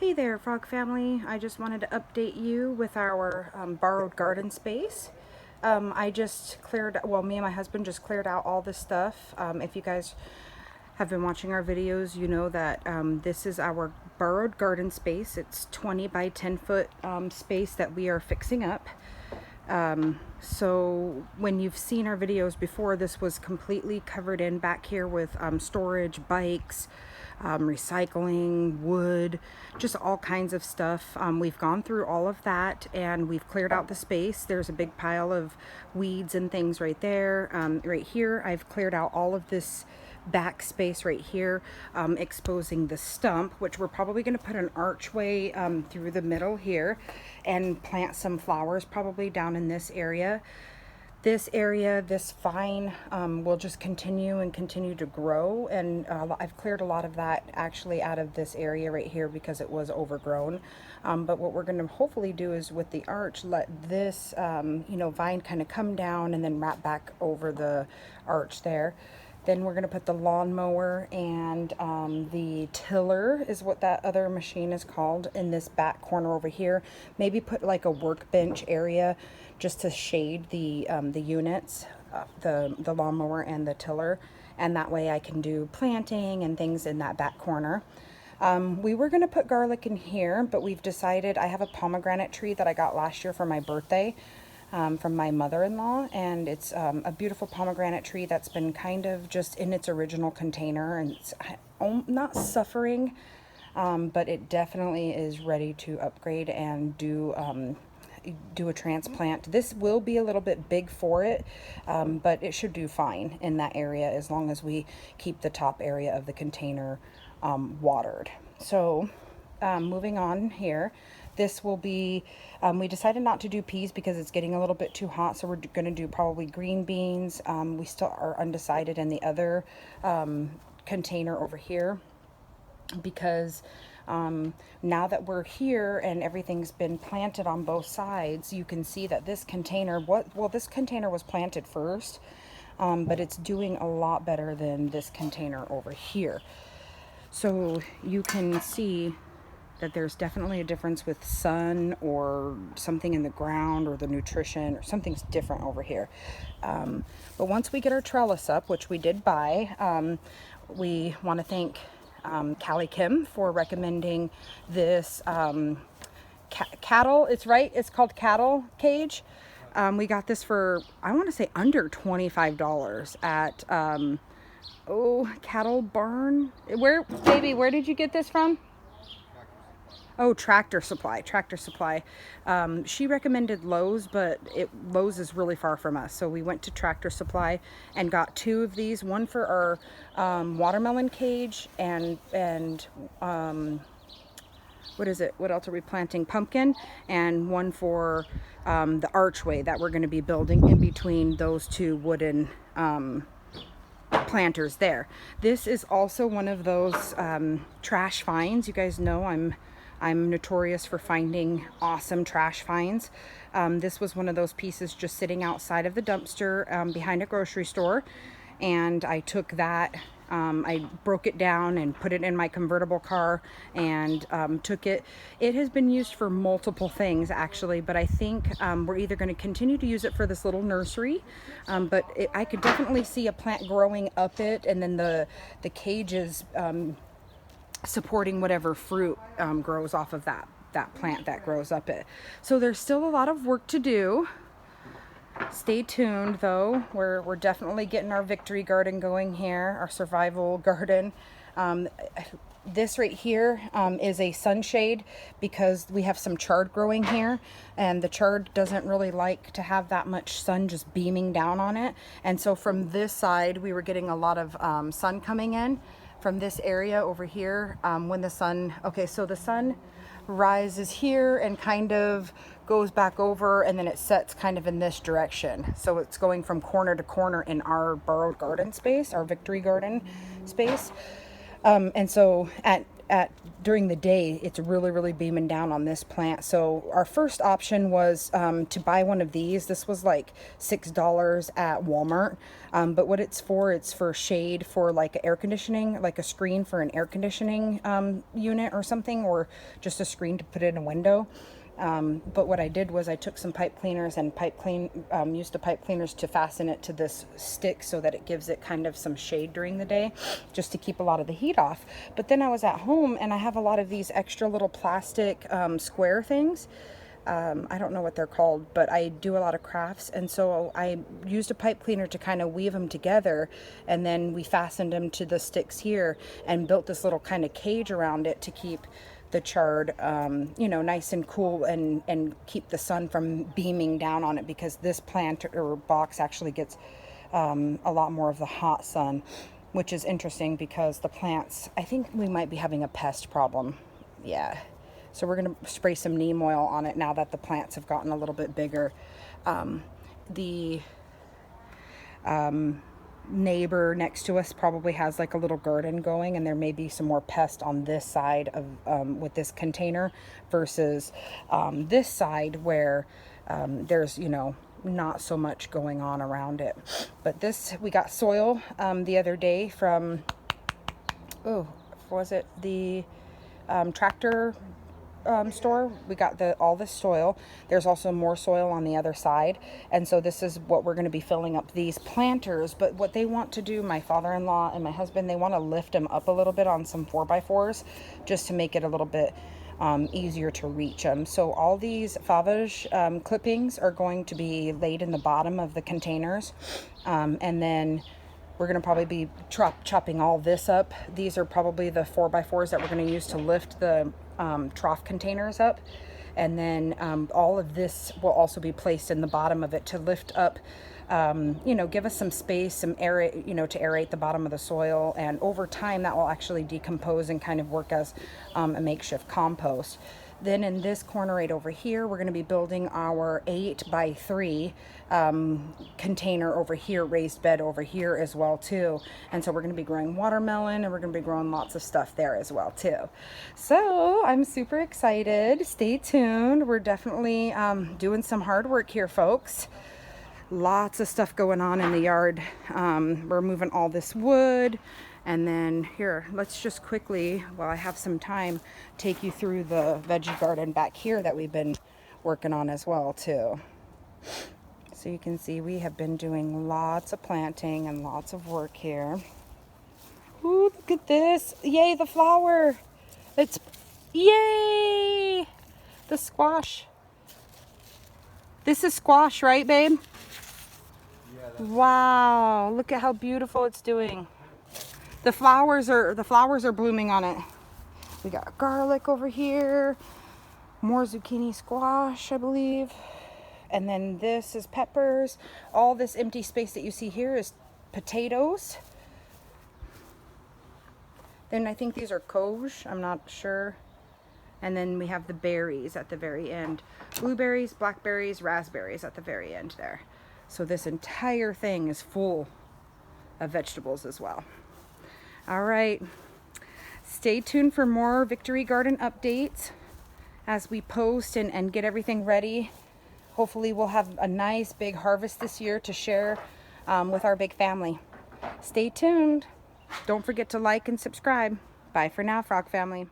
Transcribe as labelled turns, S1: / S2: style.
S1: Hey there, Frog Family. I just wanted to update you with our borrowed garden space. I just cleared, well, me and my husband just cleared out all this stuff. If you guys have been watching our videos, you know that this is our borrowed garden space. It's 20 by 10 foot space that we are fixing up. So when you've seen our videos before, this was completely covered in back here with storage, bikes, recycling, wood, just all kinds of stuff. We've gone through all of that and we've cleared out the space. There's a big pile of weeds and things right there. Right here, I've cleared out all of this back space right here, exposing the stump, which we're probably going to put an archway through the middle here and plant some flowers probably down in this area. This vine will just continue to grow, and I've cleared a lot of that actually out of this area right here because it was overgrown. But what we're going to hopefully do is with the arch, let this vine kind of come down and then wrap back over the arch there. Then we're going to put the lawnmower and the tiller is what that other machine is called in this back corner over here. Maybe put like a workbench area just to shade the units, the lawnmower and the tiller. And that way I can do planting and things in that back corner. We were going to put garlic in here, but we've decided, I have a pomegranate tree that I got last year for my birthday. From my mother-in-law, and it's a beautiful pomegranate tree that's been kind of just in its original container, and it's not suffering, but it definitely is ready to upgrade and do a transplant. This will be a little bit big for it, but it should do fine in that area as long as we keep the top area of the container watered. So moving on here, this will be, we decided not to do peas because it's getting a little bit too hot, so we're going to do probably green beans. We still are undecided in the other container over here because now that we're here and everything's been planted on both sides, you can see that this container, this container was planted first, but it's doing a lot better than this container over here. So you can see that there's definitely a difference with sun or something in the ground or the nutrition or something's different over here. But once we get our trellis up, which we did buy, we want to thank Callie Kim for recommending this cattle. It's called cattle cage. We got this for, I want to say under $25 at Cattle Barn. Where did you get this from? Oh, Tractor Supply. She recommended Lowe's, but Lowe's is really far from us. So we went to Tractor Supply and got two of these. One for our watermelon cage and what is it? What else are we planting? Pumpkin. And one for the archway that we're going to be building in between those two wooden planters there. This is also one of those trash finds. You guys know I'm notorious for finding awesome trash finds. This was one of those pieces just sitting outside of the dumpster behind a grocery store, and I took that, I broke it down and put it in my convertible car and took it. It has been used for multiple things actually, but I think we're either going to continue to use it for this little nursery, but I could definitely see a plant growing up it, and then the cages supporting whatever fruit grows off of that plant that grows up it. So there's still a lot of work to do. Stay tuned though. We're definitely getting our victory garden going here, our survival garden. This right here is a sunshade because we have some chard growing here, and the chard doesn't really like to have that much sun just beaming down on it. And so from this side, we were getting a lot of sun coming in from this area over here when the sun, so the sun rises here and kind of goes back over, and then it sets kind of in this direction. So it's going from corner to corner in our borrowed garden space, our victory garden space. And so during the day, it's really beaming down on this plant. So our first option was to buy one of these. This was like $6 at Walmart. But what it's for shade for like air conditioning, like a screen for an air conditioning unit or something, or just a screen to put in a window. But what I did was I took some pipe cleaners and used the pipe cleaners to fasten it to this stick so that it gives it kind of some shade during the day, just to keep a lot of the heat off. But then I was at home and I have a lot of these extra little plastic square things. I don't know what they're called, but I do a lot of crafts, and so I used a pipe cleaner to kind of weave them together, and then we fastened them to the sticks here and built this little kind of cage around it to keep the chard nice and cool, and keep the sun from beaming down on it, because this plant or box actually gets a lot more of the hot sun, which is interesting because the plants, I think we might be having a pest problem. Yeah. So we're going to spray some neem oil on it now that the plants have gotten a little bit bigger. The neighbor next to us probably has like a little garden going, and there may be some more pest on this side of with this container versus this side where there's not so much going on around it. But this, we got soil the other day from, was it the tractor store? We got all this soil. There's also more soil on the other side, and so this is what we're going to be filling up these planters. But what they want to do, my father-in-law and my husband, they want to lift them up a little bit on some 4x4s just to make it a little bit easier to reach them. So all these Favage clippings are going to be laid in the bottom of the containers, and then we're going to probably be chopping all this up. These are probably the 4x4s that we're going to use to lift the trough containers up. And then all of this will also be placed in the bottom of it to lift up, give us some space, some air, to aerate the bottom of the soil. And over time, that will actually decompose and kind of work as a makeshift compost. Then in this corner right over here, we're going to be building our 8x3 container over here, raised bed over here as well too. And so we're going to be growing watermelon, and we're going to be growing lots of stuff there as well too. So I'm super excited. Stay tuned. We're definitely doing some hard work here, folks. Lots of stuff going on in the yard. We're moving all this wood. And then here, let's just quickly, while I have some time, take you through the veggie garden back here that we've been working on as well too. So you can see we have been doing lots of planting and lots of work here. Ooh, look at this. Yay, the flower. Yay, the squash. This is squash, right, babe? Yeah. Wow, look at how beautiful it's doing. The flowers are blooming on it. We got garlic over here, more zucchini squash, I believe. And then this is peppers. All this empty space that you see here is potatoes. Then I think these are coge, I'm not sure. And then we have the berries at the very end. Blueberries, blackberries, raspberries at the very end there. So this entire thing is full of vegetables as well. All right, stay tuned for more Victory Garden updates as we post and get everything ready. Hopefully we'll have a nice big harvest this year to share with our big family. Stay tuned. Don't forget to like and subscribe. Bye for now, Frog Family.